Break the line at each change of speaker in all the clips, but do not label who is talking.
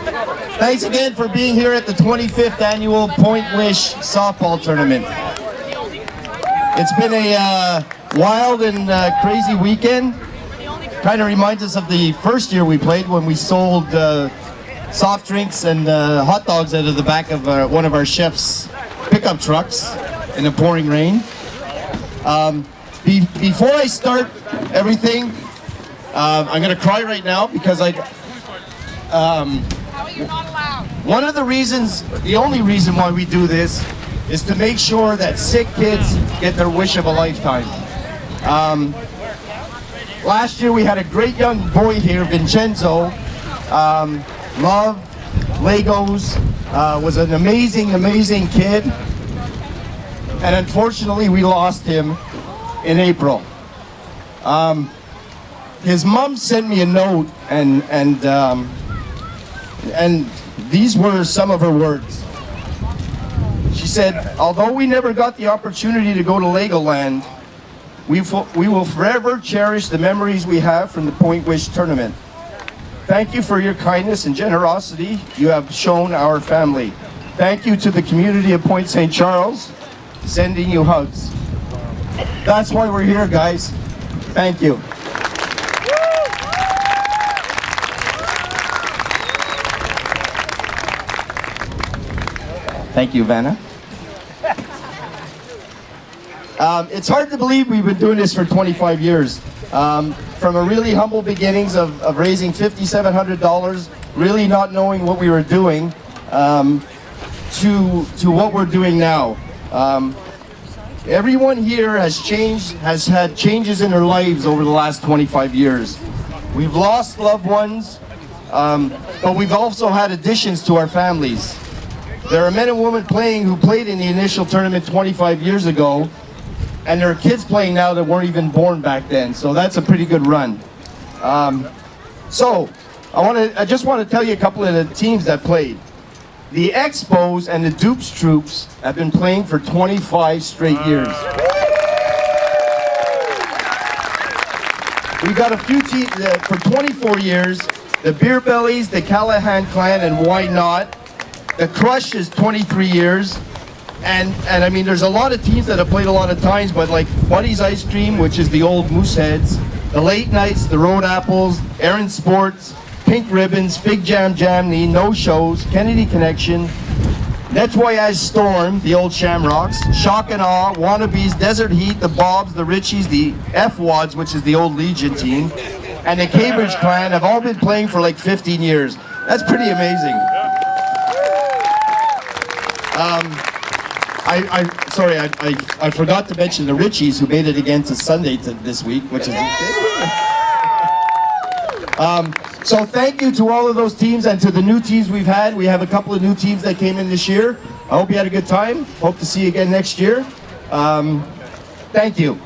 Thanks again for being here at the 25th annual Point Wish softball tournament. It's been a wild and crazy weekend. Kind of reminds us of the first year we played when we sold soft drinks and hot dogs out of the back of one of our chef's pickup trucks in the pouring rain. Before I start everything, I'm going to cry right now because one of the reasons, the only reason why we do this is to make sure that sick kids get their wish of a lifetime. Last year we had a great young boy here, Vincenzo, loved Legos, was an amazing kid, and unfortunately we lost him in April. His mom sent me a note, and these were some of her words. She said, although we never got the opportunity to go to Legoland, we will forever cherish the memories we have from the Point Wish tournament. Thank you for your kindness and generosity you have shown our family. Thank you to the community of Point St. Charles, sending you hugs. That's why we're here, guys. Thank you. Thank you, Vanna. It's hard to believe we've been doing this for 25 years. From a really humble beginnings of raising $5,700, really not knowing what we were doing, to what we're doing now. Everyone here has had changes in their lives over the last 25 years. We've lost loved ones, but we've also had additions to our families. There are men and women who played in the initial tournament 25 years ago, and there are kids playing now that weren't even born back then, so that's a pretty good run. So, I just want to tell you a couple of the teams that played. The Expos and the Dupes Troops have been playing for 25 straight years. We've got a few teams for 24 years. The Beer Bellies, the Callahan Clan, and Why Not? The Crush is 23 years. And I mean, there's a lot of teams that have played a lot of times, but like Buddy's Ice Cream, which is the old Mooseheads, the Late Nights, the Road Apples, Aaron Sports, Pink Ribbons, Fig Jam Jamney, No Shows, Kennedy Connection, Nettoyage Storm, the old Shamrocks, Shock and Awe, Wannabes, Desert Heat, the Bobs, the Richies, the F-Wads, which is the old Legion team, and the Cambridge Clan have all been playing for like 15 years. That's pretty amazing. I forgot to mention the Richies, who made it again to Sunday this week, which is so thank you to all of those teams and to the new teams we've had. We have a couple of new teams that came in this year. I hope you had a good time. Hope to see you again next year. Thank you.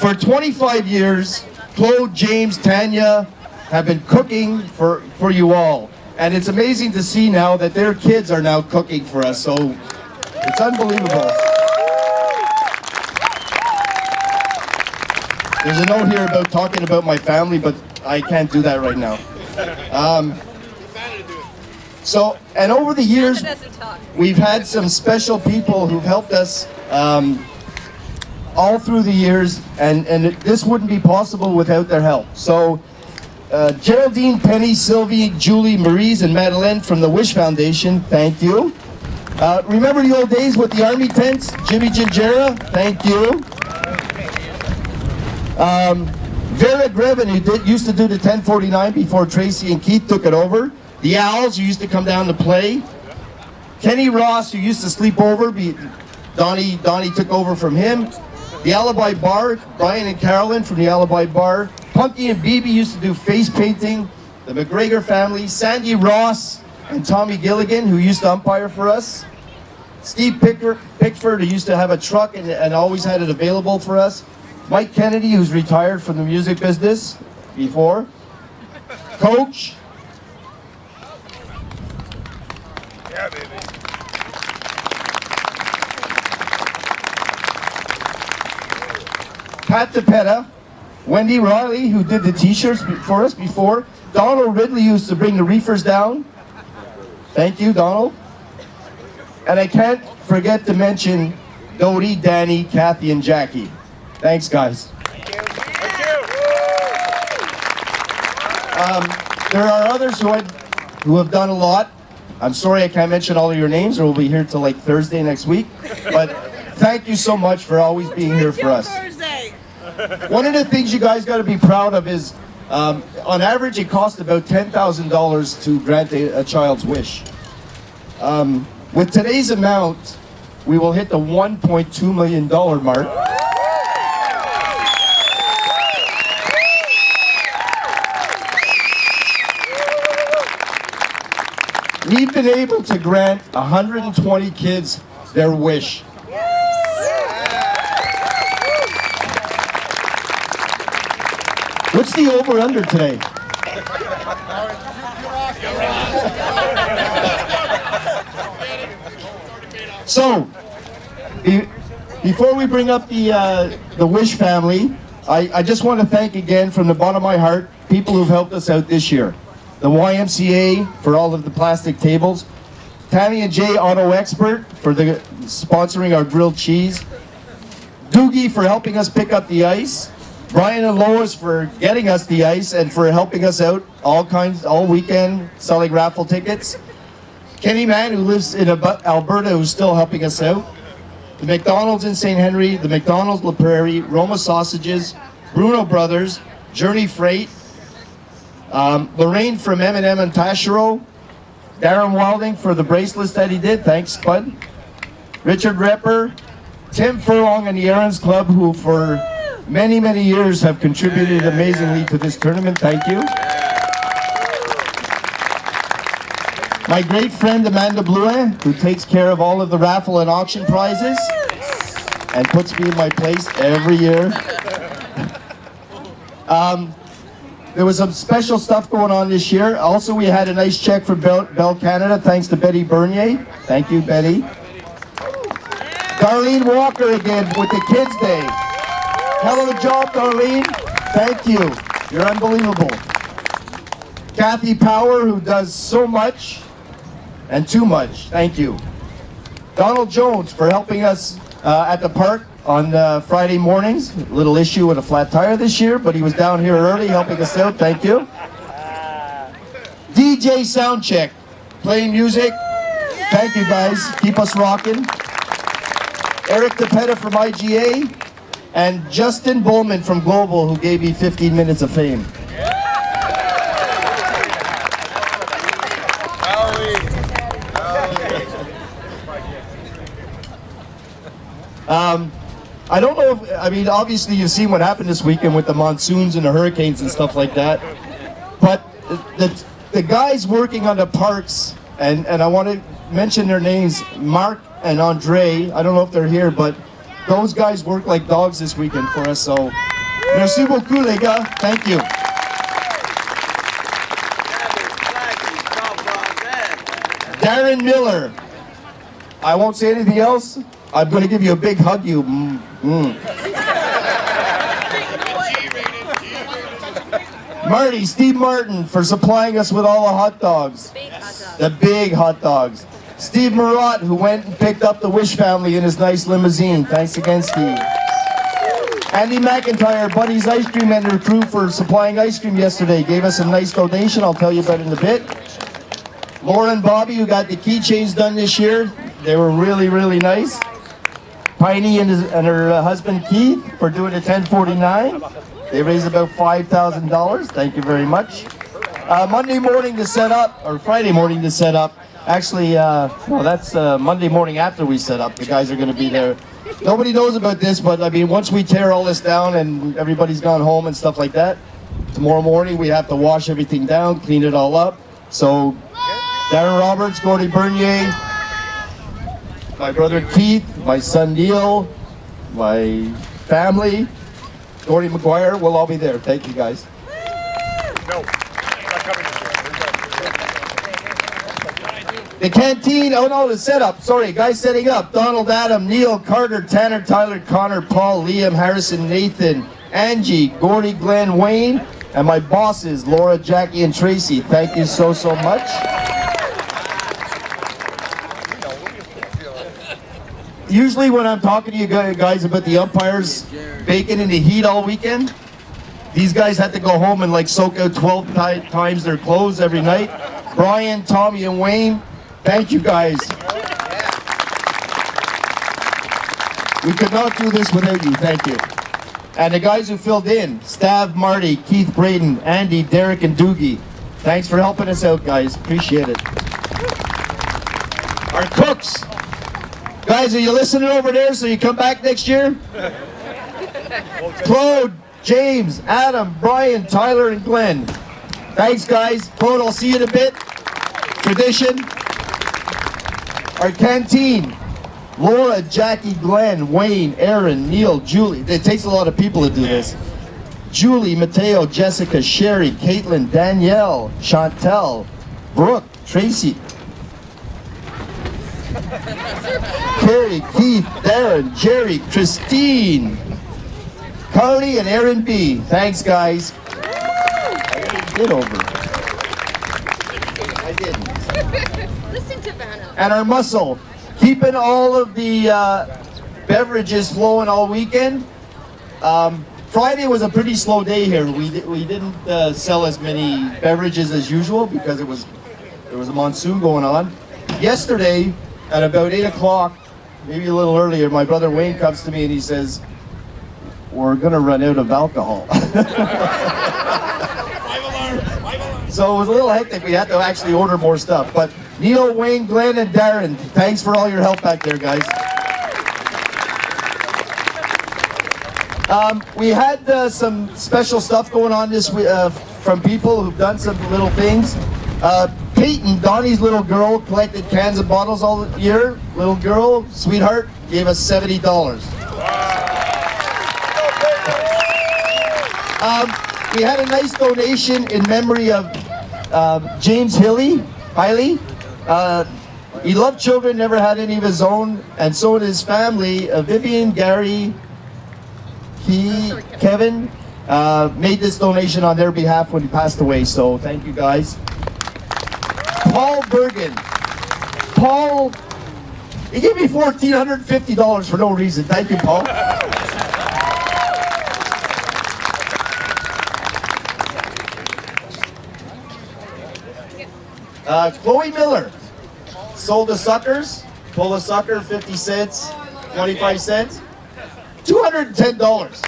For 25 years, Claude, James, Tanya have been cooking for you all. And it's amazing to see now that their kids are now cooking for us, so it's unbelievable. There's a note here about talking about my family, but I can't do that right now. And over the years, we've had some special people who've helped us all through the years, and this wouldn't be possible without their help. So, Geraldine, Penny, Sylvie, Julie, Maurice, and Madeleine from the Wish Foundation, thank you. Remember the old days with the army tents? Jimmy Gingera, thank you. Vera Greven, who used to do the 1049 before Tracy and Keith took it over. The Owls, who used to come down to play. Kenny Ross, who used to sleep over. Donnie took over from him. The Alibi Bar, Brian and Carolyn from the Alibi Bar. Punky and BB used to do face painting. The McGregor family. Sandy Ross and Tommy Gilligan, who used to umpire for us. Steve Pickford, who used to have a truck and always had it available for us. Mike Kennedy, who's retired from the music business before. Coach. Yeah, baby. Pat DePetta, Wendy Riley, who did the t-shirts for us before, Donald Ridley used to bring the reefers down. Thank you, Donald. And I can't forget to mention Dodie, Danny, Kathy, and Jackie. Thanks, guys.
Thank you.
There are others who have done a lot. I'm sorry I can't mention all of your names, or we'll be here till like Thursday next week. But thank you so much for always being here for us. One of the things you guys got to be proud of is, on average, it costs about $10,000 to grant a child's wish. With today's amount, we will hit the $1.2 million mark. We've been able to grant 120 kids their wish. What's the over-under today? So, before we bring up the Wish family, I just want to thank again from the bottom of my heart people who've helped us out this year. The YMCA for all of the plastic tables, Tammy and Jay Auto Expert for sponsoring our grilled cheese, Doogie for helping us pick up the ice, Brian and Lois for getting us the ice and for helping us out all weekend selling raffle tickets, Kenny Mann, who lives in Alberta, who's still helping us out, the McDonald's in St. Henry, the McDonald's La Prairie, Roma Sausages, Bruno Brothers, Journey Freight, Lorraine from M&M and Tashiro, Darren Wilding for the bracelets that he did, thanks bud, Richard Repper, Tim Furlong and the Aaron's Club, who for many, many years have contributed amazingly to this tournament, thank you. My great friend Amanda Blouin, who takes care of all of the raffle and auction prizes and puts me in my place every year. There was some special stuff going on this year. Also, we had a nice check from Bell Canada, thanks to Betty Bernier. Thank you, Betty. Darlene Walker again with the Kids Day. Hell of a job, Darlene. Thank you. You're unbelievable. Kathy Power, who does so much and too much. Thank you. Donald Jones for helping us at the park on Friday mornings. A little issue with a flat tire this year, but he was down here early helping us out. Thank you. DJ Soundcheck, playing music. Thank you, guys. Keep us rocking. Eric DePetta from IGA. And Justin Bowman from Global, who gave me 15 minutes of fame. I don't know if, I mean, obviously you've seen what happened this weekend with the monsoons and the hurricanes and stuff like that. But the guys working on the parks, and I want to mention their names, Mark and Andre, I don't know if they're here, but those guys work like dogs this weekend for us, so merci beaucoup, les gars. Thank you. Darren Miller. I won't say anything else. I'm going to give you a big hug, you. Marty, Steve Martin for supplying us with all the hot dogs. The big hot dogs. Steve Murat, who went and picked up the Wish family in his nice limousine. Thanks again, Steve. Andy McIntyre, Buddy's Ice Cream and her crew for supplying ice cream yesterday. Gave us a nice donation, I'll tell you about it in a bit. Laura and Bobby, who got the keychains done this year. They were really, really nice. Piney and her husband Keith for doing a 1049. They raised about $5,000. Thank you very much. Monday morning to set up, or Friday morning to set up. Actually, well, that's Monday morning after we set up. The guys are going to be there. Nobody knows about this, but I mean, once we tear all this down and everybody's gone home and stuff like that, tomorrow morning we have to wash everything down, clean it all up. So, Darren Roberts, Gordy Bernier, my brother Keith, my son Neil, my family, Gordy McGuire, we'll all be there. Thank you, guys.
No.
The canteen, oh no, the setup, sorry, guys setting up. Donald, Adam, Neil, Carter, Tanner, Tyler, Connor, Paul, Liam, Harrison, Nathan, Angie, Gordy, Glenn, Wayne, And my bosses, Laura, Jackie, and Tracy, thank you so, so much. Usually when I'm talking to you guys about the umpires baking in the heat all weekend, these guys had to go home and like soak out 12 times their clothes every night. Brian, Tommy, and Wayne, thank you guys. We could not do this without you, thank you. And the guys who filled in, Stav, Marty, Keith, Braden, Andy, Derek, and Doogie. Thanks for helping us out, guys. Appreciate it. Our cooks. Guys, are you listening over there so you come back next year? Claude, James, Adam, Brian, Tyler, and Glenn. Thanks, guys. Claude, I'll see you in a bit. Tradition. Our canteen. Laura, Jackie, Glenn, Wayne, Aaron, Neil, Julie. It takes a lot of people to do this. Julie, Mateo, Jessica, Sherry, Caitlin, Danielle, Chantel, Brooke, Tracy, Carrie, Keith, Darren, Jerry, Christine, Carly, and Aaron B. Thanks, guys. Get over it. I didn't.
Listen to Vanna.
And our muscle, keeping all of the beverages flowing all weekend. Friday was a pretty slow day here. We didn't sell as many beverages as usual because there was a monsoon going on. Yesterday, at about 8 o'clock, maybe a little earlier, my brother Wayne comes to me and he says, "We're gonna run out of alcohol." So it was a little hectic. We had to actually order more stuff. But Neil, Wayne, Glenn, and Darren, thanks for all your help back there, guys. We had some special stuff going on this week from people who've done some little things. Peyton, Donnie's little girl, collected cans and bottles all year. Little girl, sweetheart, gave us $70. We had a nice donation in memory of James Hiley. He loved children, never had any of his own, and so did his family. Vivian, Gary, Kevin made this donation on their behalf when he passed away, so thank you guys. Paul Bergen. Paul, he gave me $1,450 for no reason. Thank you, Paul. Chloe Miller sold the suckers. Pull a sucker, 50 cents, 25 cents, $210.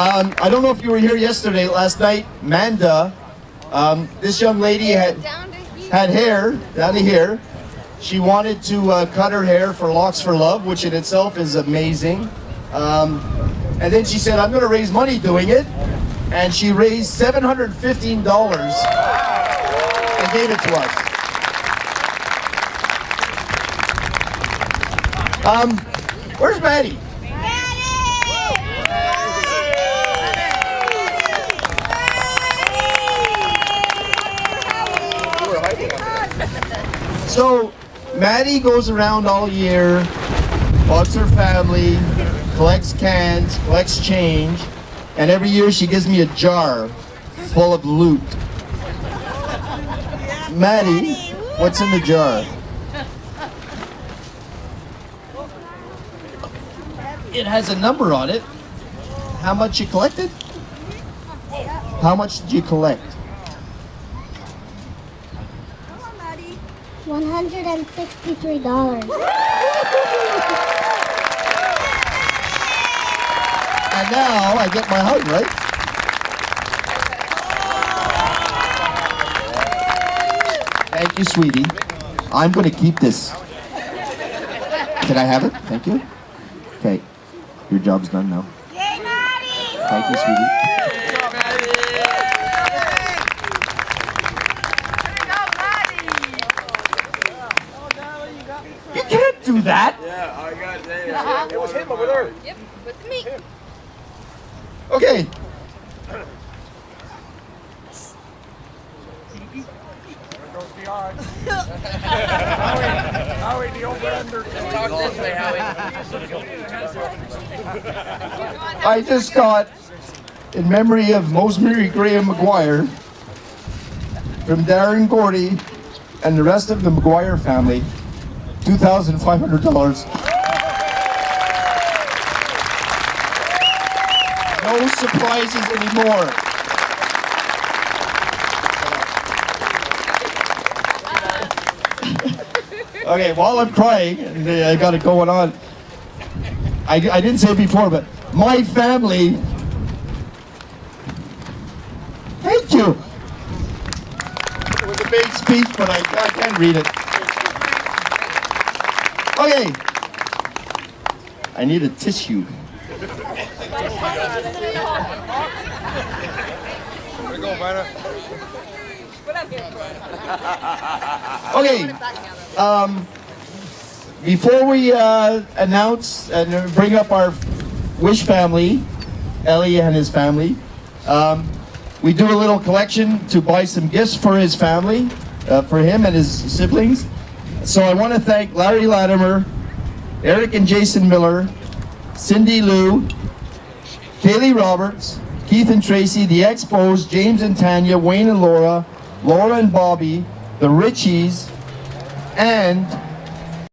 I don't know if you were here last night, Manda, this young lady had hair down to here. She wanted to cut her hair for Locks for Love, which in itself is amazing. And then she said, "I'm going to raise money doing it." And she raised $715 and gave it to us. Where's Maddie? So, Maddie goes around all year, bugs her family, collects cans, collects change, and every year she gives me a jar full of loot. Maddie, what's in the jar? It has a number on it. How much you collected? How much did you collect?
$163.
And now I get my hug, right? Thank you, sweetie. I'm going to keep this. Can I have it? Thank you. Okay. Your job's done now.
Yay, Maddie!
Thank you, sweetie. You can't do that.
Yeah, I got it. It was him over there.
Yep, with me.
Okay.
There goes the odds. Howie, the over-under.
Talk this way, Howie.
I just got, in memory of Mosemary Graham McGuire, from Darren Gordy and the rest of the McGuire family, $2,500. No surprises anymore. Okay, while I'm crying, and I got it going on, I didn't say it before, but my family, thank you. It was a big speech, but I can't read it. Okay, I need a tissue.
Where you go, Vanna?
Okay, before we announce and bring up our Wish family, Ellie and his family, we do a little collection to buy some gifts for his family, for him and his siblings. So I want to thank Larry Latimer, Eric and Jason Miller, Cindy Lou, Kaylee Roberts, Keith and Tracy, the Expos, James and Tanya, Wayne and Laura, Laura and Bobby, the Richies, and